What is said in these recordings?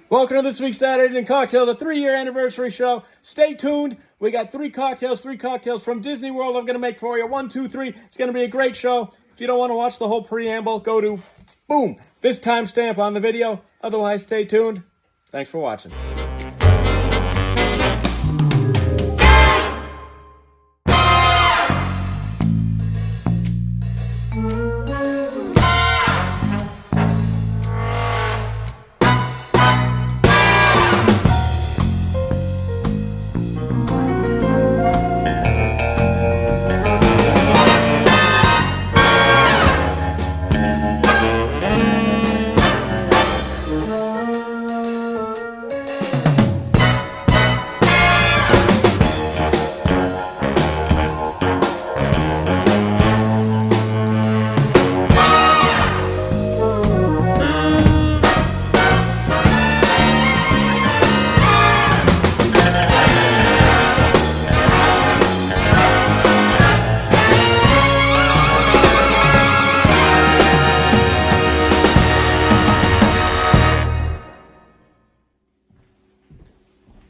Welcome to this week's Saturday Night Cocktail, the 3-year anniversary show. Stay tuned. We got three cocktails from Disney World I'm going to make for you. 1, 2, 3. It's going to be a great show. If you don't want to watch the whole preamble, go to, boom, this timestamp on the video. Otherwise, stay tuned. Thanks for watching.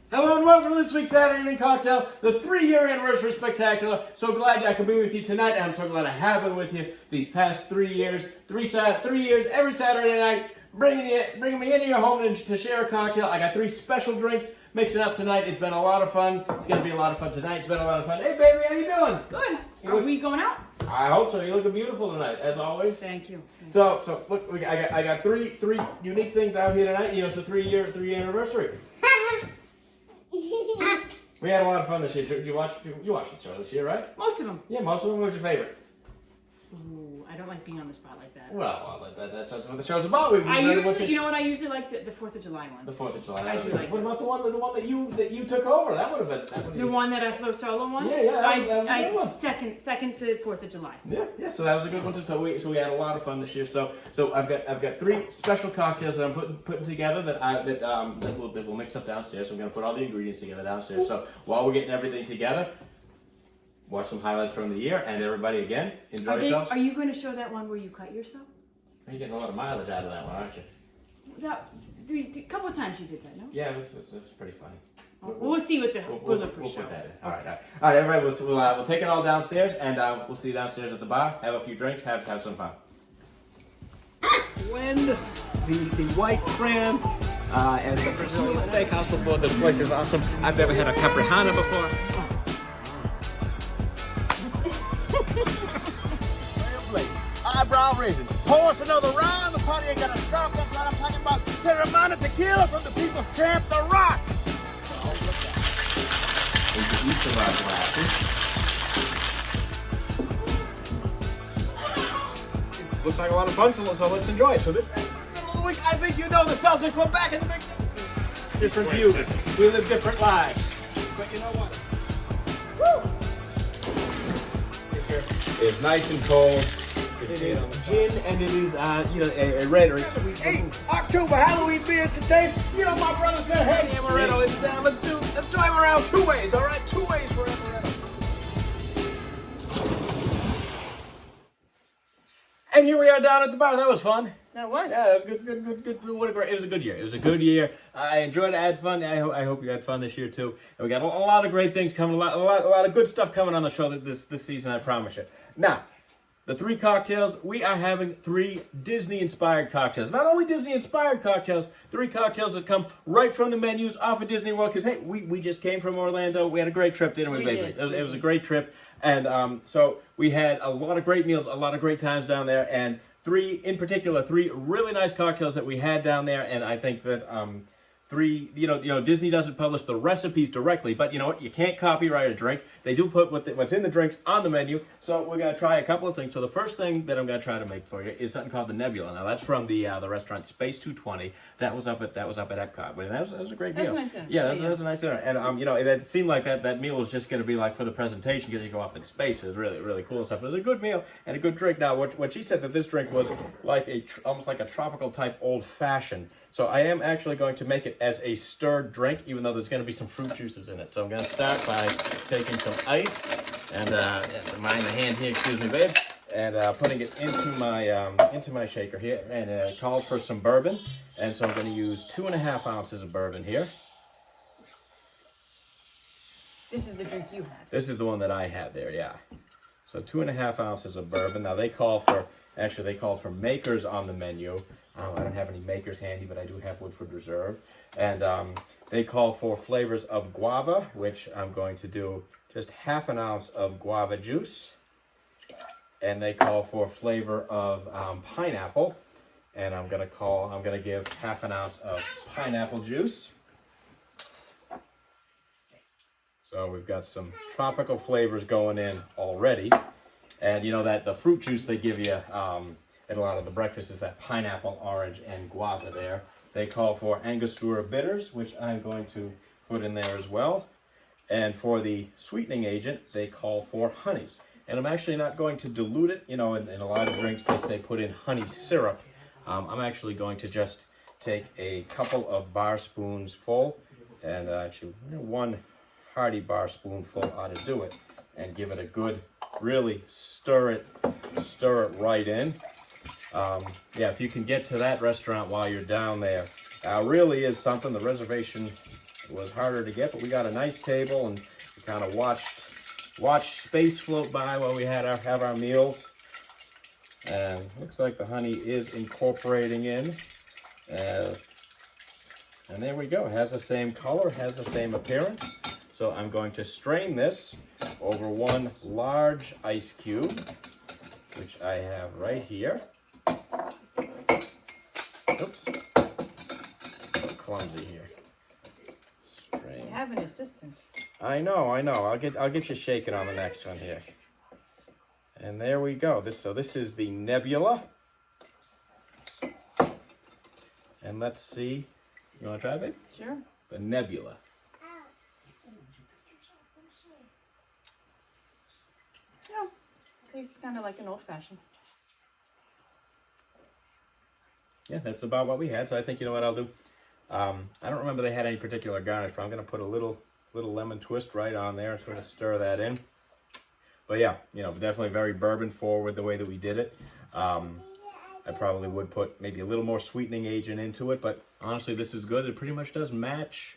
Hello and welcome to this week's Saturday Night Cocktail, the 3-year anniversary spectacular. So glad I can be with you tonight, and I'm so glad I have been with you these past 3 years. 3 years, every Saturday night, bringing me into your home to share a cocktail. I got 3 special drinks mixing up tonight. It's been a lot of fun. It's going to be a lot of fun tonight. It's been a lot of fun. Hey, baby, how you doing? Good. Are we going out? I hope so. You're looking beautiful tonight, as always. Thank you. So look, I got three unique things out here tonight. You know, it's a 3-year anniversary. We had a lot of fun this year. You watched the show this year, right? Most of them. Yeah, most of them. What was your favorite? Ooh, I don't like being on the spot like that. Well, that's what the show's about. You know what? I usually like the 4th of July ones. The 4th of July. I do like What those. about the one that you took over? That would have been. The one that I flew solo one? Yeah, that was a good one. Second to 4th of July. Yeah. So that was a good one too. So we had a lot of fun this year. So I've got 3 special cocktails that I'm putting together that we'll mix up downstairs. So I'm gonna put all the ingredients together downstairs. So while we're getting everything together, watch some highlights from the year, and everybody again enjoy yourselves. Are you going to show that one where you cut yourself? You're getting a lot of mileage out of that one, aren't you? A couple of times you did that, no? Yeah, it was pretty funny. We'll see what the We'll bloopers put show. that in. All right, everybody. We'll take it all downstairs, and we'll see you downstairs at the bar. Have a few drinks. Have some fun. Blend the white Tram and the Brazilian steakhouse before. The place is awesome. I've never had a caprihana before. Eyebrow raising. Pour us another round. The party ain't gonna stop. That's what I'm talking about. Terramana tequila from the people's champ, The Rock. Oh, look at that. Into each of our glasses. Looks like a lot of fun, so let's enjoy it. So this middle of the week, I think you know the Celtics were back in the big different views. We live different lives. But you know what? Woo! It's nice and cold. It is gin, and it is a red or a sweet. Hey, October Halloween beers today. You know, my brother said, "Hey, Amaretto, let's do Amaretto 2 ways, all right? 2 ways for Amaretto." And here we are down at the bar. That was fun. That was. Yeah, that was good. What a great! It was a good year. It was a good year. I enjoyed it. I had fun. I hope you had fun this year too. And we got a lot of great things coming. A lot of good stuff coming on the show this season. I promise you. Now, the 3 cocktails, we are having 3 Disney-inspired cocktails. Not only Disney-inspired cocktails, 3 cocktails that come right from the menus off of Disney World. Because, hey, we just came from Orlando. We had a great trip, didn't we, baby? It was a great trip. And so we had a lot of great meals, a lot of great times down there. And 3 really nice cocktails that we had down there. And I think that... Disney doesn't publish the recipes directly, but you know what? You can't copyright a drink. They do put what's in the drinks on the menu. So we're gonna try a couple of things. So the first thing that I'm gonna try to make for you is something called the Nebula. Now that's from the restaurant Space 220. That was up at Epcot. But that was a great meal. That's a nice dinner. Yeah, that was a nice dinner. And it seemed like that meal was just gonna be like for the presentation because you go up in space. It was really, really cool stuff. It was a good meal and a good drink. Now what she said that this drink was like almost like a tropical type old fashioned. So I am actually going to make it as a stirred drink, even though there's going to be some fruit juices in it. So I'm going to start by taking some ice, and mind the hand here, excuse me, babe. and putting it into my shaker here, and it calls for some bourbon, and so I'm going to use 2.5 ounces of bourbon here. This is the drink you had. This is the one that I had there, yeah. So 2.5 ounces of bourbon. Now they called for makers on the menu. I don't have any makers handy, but I do have Woodford Reserve, and they call for flavors of guava, which I'm going to do just 1/2 ounce of guava juice. And they call for flavor of pineapple, and I'm gonna give 1/2 ounce of pineapple juice. So we've got some tropical flavors going in already, and you know that the fruit juice they give you at a lot of the breakfasts is that pineapple, orange, and guava there. They call for Angostura bitters, which I'm going to put in there as well. And for the sweetening agent, they call for honey. And I'm actually not going to dilute it. You know, in a lot of drinks, they say put in honey syrup. I'm actually going to just take a couple of bar spoons full, and actually 1 hearty bar spoonful ought to do it, and give it a good, really stir it right in. Yeah, if you can get to that restaurant while you're down there, really is something. The reservation was harder to get, but we got a nice table, and we kind of watched space float by while we have our meals. And looks like the honey is incorporating in. And there we go. Has the same color, has the same appearance. So I'm going to strain this over 1 large ice cube, which I have right here. Oops. So clumsy here. Strain. You have an assistant. I know. I'll get you shaking on the next one here. And there we go. This is the Nebula. And let's see. You want to try it, babe? Sure. The Nebula. No, tastes kind of like an old fashioned. Yeah, that's about what we had. So I think, you know what I'll do. I don't remember they had any particular garnish, but I'm going to put a little lemon twist right on there and sort of stir that in. But yeah, you know, definitely very bourbon forward the way that we did it. I probably would put maybe a little more sweetening agent into it, but honestly, this is good. It pretty much does match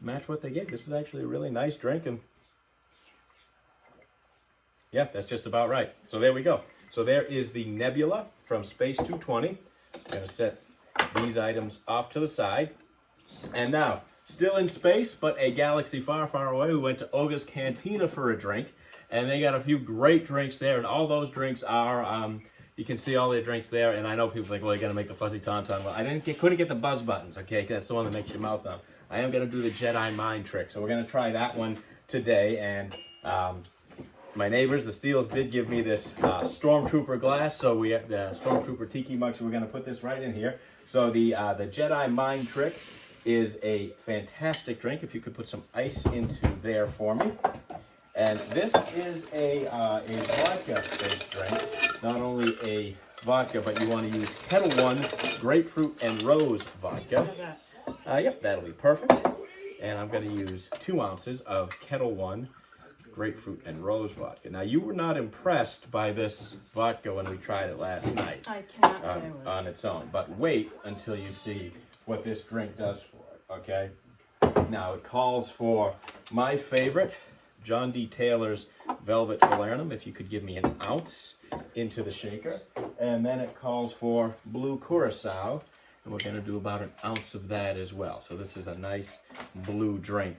what they get. This is actually a really nice drink, and yeah, that's just about right. So there we go. So there is the Nebula from Space 220. I'm going to set these items off to the side. And now, still in space, but a galaxy far, far away, we went to Olga's Cantina for a drink. And they got a few great drinks there, and all those drinks are, you can see all their drinks there. And I know people think, well, you got to make the fuzzy tauntaun. Well, couldn't get the buzz buttons, okay? That's the one that makes your mouth numb. I am going to do the Jedi mind trick, so we're going to try that one today. And my neighbors, the Steels, did give me this Stormtrooper glass, so we have the Stormtrooper Tiki mug, so we're going to put this right in here. So the Jedi mind trick is a fantastic drink. If you could put some ice into there for me. And this is a vodka-based drink. Not only a vodka, but you want to use Kettle One grapefruit and rose vodka. How's that? Yep, that'll be perfect. And I'm going to use 2 ounces of Kettle One grapefruit and rose vodka. Now, you were not impressed by this vodka when we tried it last night. I cannot say I was. On its own. But wait until you see what this drink does for it, okay? Now, it calls for my favorite, John D. Taylor's Velvet Falernum, if you could give me an ounce into the shaker. And then it calls for Blue Curacao, and we're going to do about an ounce of that as well. So this is a nice blue drink.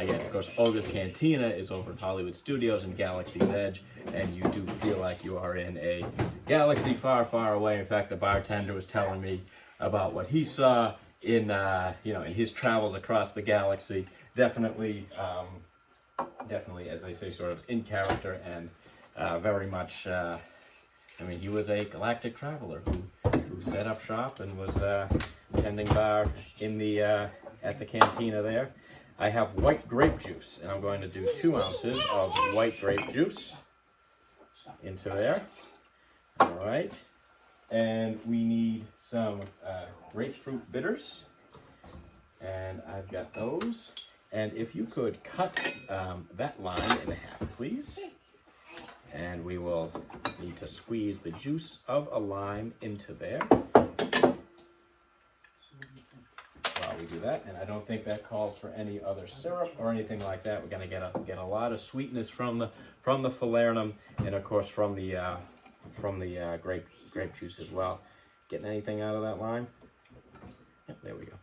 Yes, of course, Olga's Cantina is over at Hollywood Studios and Galaxy's Edge, and you do feel like you are in a galaxy far, far away. In fact, the bartender was telling me about what he saw in his travels across the galaxy. Definitely, as they say, sort of in character and very much. He was a galactic traveler who set up shop and was tending bar in the at the cantina there. I have white grape juice, and I'm going to do 2 ounces of white grape juice into there. All right, and we need some grapefruit bitters, and I've got those. And if you could cut that line in half, please. And we will need to squeeze the juice of a lime into there. While we do that, and I don't think that calls for any other syrup or anything like that. We're going to get a lot of sweetness from the falernum, and of course from the grape juice as well. Getting anything out of that lime? Yep, there we go.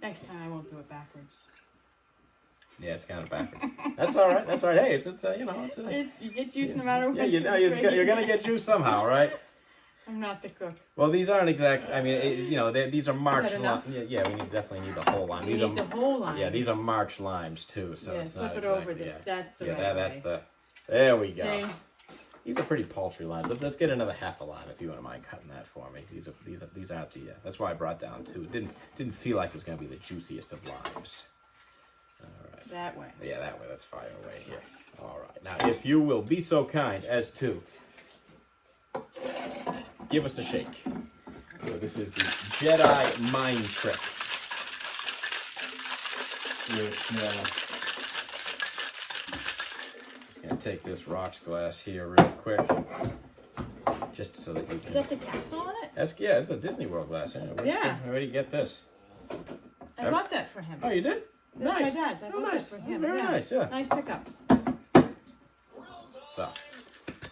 Next time I won't do it backwards. Yeah, it's kind of backwards. That's all right. That's all right. Hey, it's you know, you get juice no matter what. Yeah, you're gonna get juice somehow, right? I'm not the cook. Well, these aren't exact. I mean, these are March enough? limes. Yeah, we definitely need the whole lime. You need the whole lime. Yeah, these are March limes too, so it's not flip it exactly, over. This. Yeah. That's the yeah, right that's way. the. There we go. See? These are pretty paltry limes. Let's get another half a lime if you wouldn't mind cutting that for me. These aren't the. That's why I brought down two. It didn't feel like it was going to be the juiciest of limes. All right. That way. Yeah, that way. Let's fire away here. All right. Now, if you will be so kind as to give us a shake. So this is the Jedi mind trick. Just gonna take this rocks glass here real quick, just so that you can. Is that the castle on it? Yeah, it's a Disney World glass. Yeah. Where do you get this? I bought that for him. Oh, you did? That's Nice. my dad's. I bought nice. that for him. Very nice. Yeah. Nice pickup. So,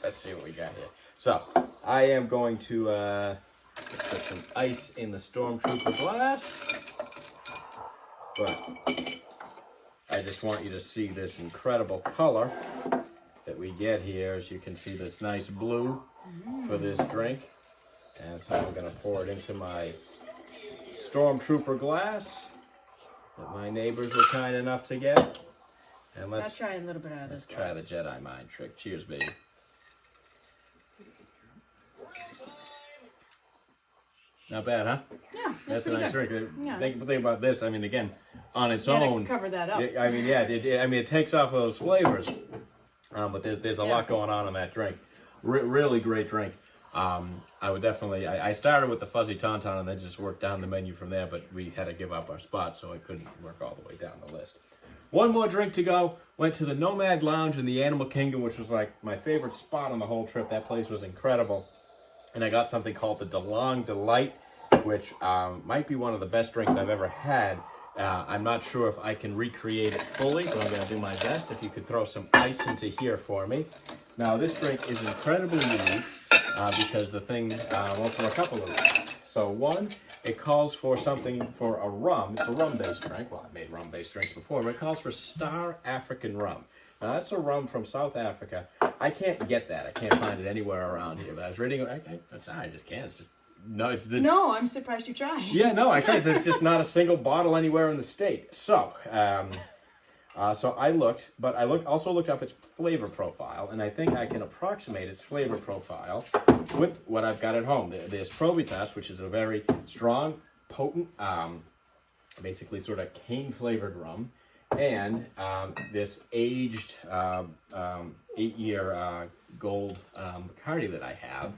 let's see what we got here. So, I am going to put some ice in the Stormtrooper glass, but I just want you to see this incredible color that we get here. As you can see, this nice blue for this drink. And so I'm going to pour it into my Stormtrooper glass that my neighbors were kind enough to get. And I'll try a little bit out of this. let's try the Jedi mind trick. Cheers, baby. Not bad, huh? Yeah, That's a nice good. drink. Yeah, The thing about this, I mean, again, on its You gotta own, cover that up. it takes off those flavors, but there's a lot going on in that drink. Really great drink. I would definitely. I started with the fuzzy tauntaun and then just worked down the menu from there, but we had to give up our spot, so I couldn't work all the way down the list. One more drink to go. Went to the Nomad Lounge in the Animal Kingdom, which was like my favorite spot on the whole trip. That place was incredible. And I got something called the Delong Delight, which might be one of the best drinks I've ever had. I'm not sure if I can recreate it fully, but I'm going to do my best. If you could throw some ice into here for me. Now, this drink is incredibly unique because the thing, for a couple of reasons. So, one, it calls for something for a rum. It's a rum-based drink. Well, I've made rum-based drinks before, but it calls for Star African rum. Now, that's a rum from South Africa. I can't get that. I can't find it anywhere around here. But I was reading, I just can't. It's just, no, I'm surprised you tried. Yeah, no, I tried. It's just not a single bottle anywhere in the state. So, so I looked, but I also looked up its flavor profile, and I think I can approximate its flavor profile with what I've got at home. There's Probitas, which is a very strong, potent, basically sort of cane-flavored rum, and this aged 8-year gold Bacardi that I have,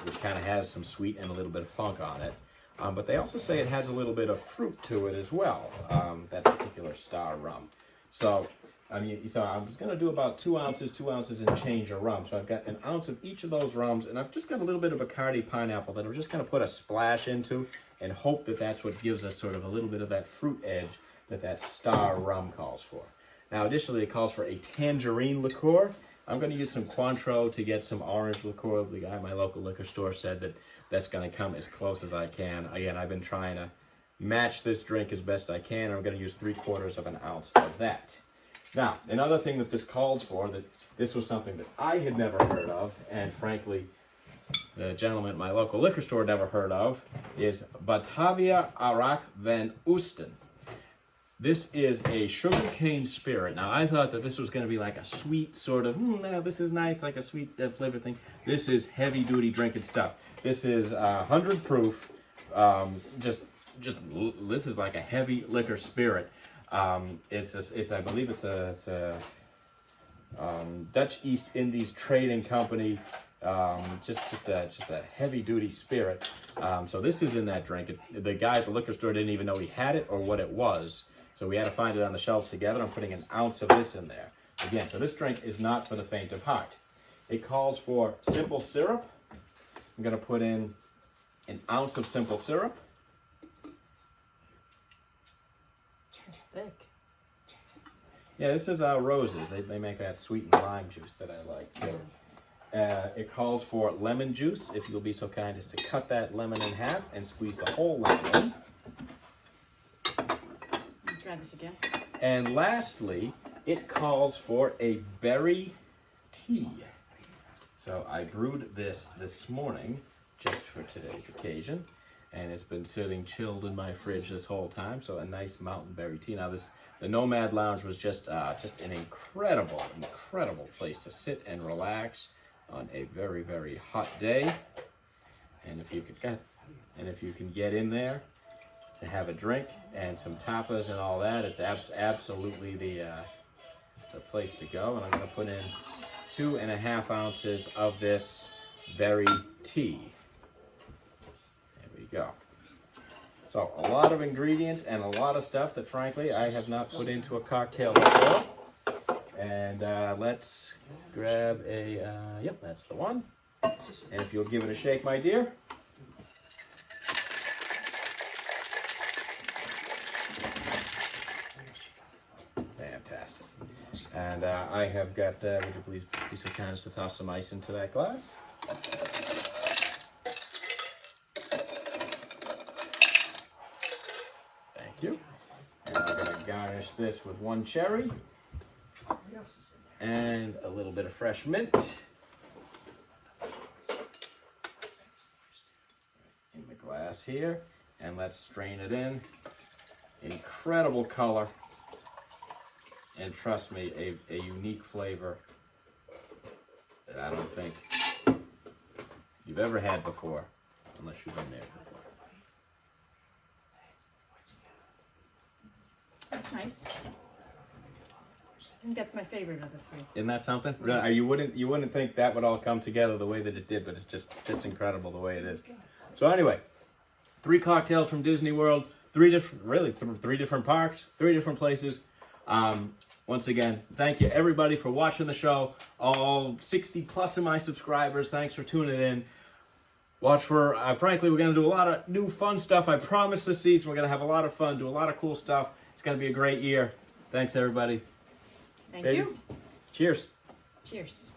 which kind of has some sweet and a little bit of funk on it. But they also say it has a little bit of fruit to it as well, that particular Star rum. So, I was going to do about 2 ounces and change of rum. So I've got an ounce of each of those rums, and I've just got a little bit of Bacardi pineapple that I'm just going to put a splash into and hope that that's what gives us sort of a little bit of that fruit edge that Star rum calls for. Now, additionally, it calls for a tangerine liqueur. I'm going to use some Cointreau to get some orange liqueur. The guy at my local liquor store said that that's going to come as close as I can. Again, I've been trying to match this drink as best I can. I'm going to use 3/4 of an ounce of that. Now, another thing that this calls for, that this was something that I had never heard of, and frankly, the gentleman at my local liquor store never heard of, is Batavia Arak van Oosten. This is a sugarcane spirit. Now, I thought that this was going to be like a sweet sort of, this is nice, like a sweet flavor thing. This is heavy-duty drinking stuff. This is 100 proof. This is like a heavy liquor spirit. I believe it's a Dutch East Indies Trading Company. Just a heavy-duty spirit. So this is in that drink. The guy at the liquor store didn't even know he had it or what it was. So we had to find it on the shelves together. I'm putting an ounce of this in there. Again, so this drink is not for the faint of heart. It calls for simple syrup. I'm going to put in an ounce of simple syrup. It's thick. Yeah, this is roses. They make that sweetened lime juice that I like too. It calls for lemon juice. If you'll be so kind as to cut that lemon in half and squeeze the whole lemon in. Try this again. And lastly, it calls for a berry tea. So I brewed this morning just for today's occasion, and it's been sitting chilled in my fridge this whole time. So a nice mountain berry tea. Now the Nomad Lounge was just an incredible place to sit and relax on a very, very hot day. And if you can get in there to have a drink and some tapas and all that, it's absolutely the place to go. And I'm going to put in 2.5 ounces of this berry tea. There we go. So a lot of ingredients and a lot of stuff that frankly I have not put into a cocktail before. And let's grab a, yep, that's the one. And if you'll give it a shake, my dear. Fantastic. And I have got, would you please be so kind as to toss some ice into that glass? Thank you. And I'm going to garnish this with 1 cherry and a little bit of fresh mint in the glass here. And let's strain it in. Incredible color. And trust me, a unique flavor that I don't think you've ever had before, unless you've been there before. That's nice. I think that's my favorite of the 3. Isn't that something? Really, you wouldn't think that would all come together the way that it did, but it's just incredible the way it is. So anyway, 3 cocktails from Disney World, 3 different parks, 3 different places. Once again, thank you everybody for watching the show. All 60 plus of my subscribers, thanks for tuning in. Watch for, frankly, we're going to do a lot of new fun stuff. I promise this season we're going to have a lot of fun, do a lot of cool stuff. It's going to be a great year. Thanks, everybody. Thank you. Cheers. Cheers.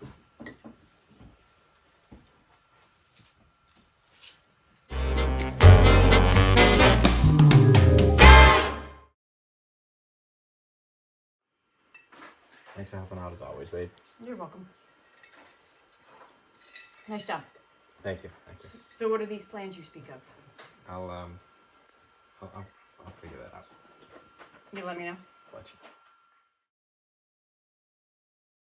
Thanks for helping out as always, Wade. You're welcome. Nice job. Thank you. Thank you. So what are these plans you speak of? I'll figure that out. You let me know. Let you.